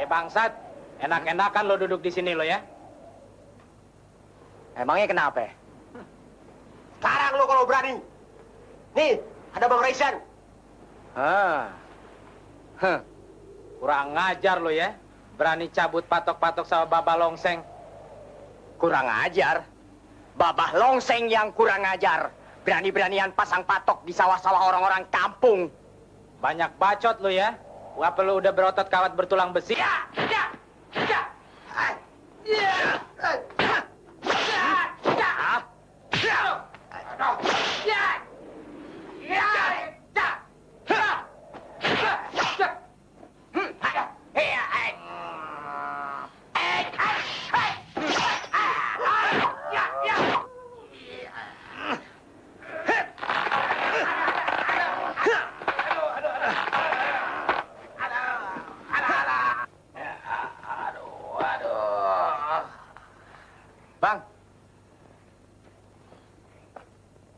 Bangsat, enak-enakan lo duduk di sini lo ya. Emangnya kenapa? Sekarang lo kalau berani. Nih, ada Bang Raisan. Kurang ngajar lo ya. Berani cabut patok-patok sama Babah Longseng. Kurang ajar. Babah Longseng yang kurang ajar. Berani-beranian pasang patok di sawah-sawah orang-orang kampung. Banyak bacot lo ya. Apa lo udah berotot kawat bertulang besi?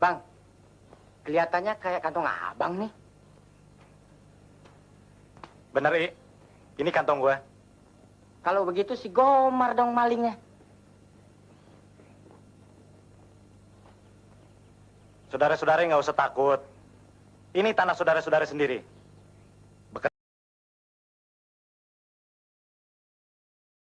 Bang, kelihatannya kayak kantong abang nih. Bener, I. Ini kantong gua. Kalau begitu si Gomar dong malingnya. Saudara-saudara nggak usah takut. Ini tanah saudara-saudara sendiri.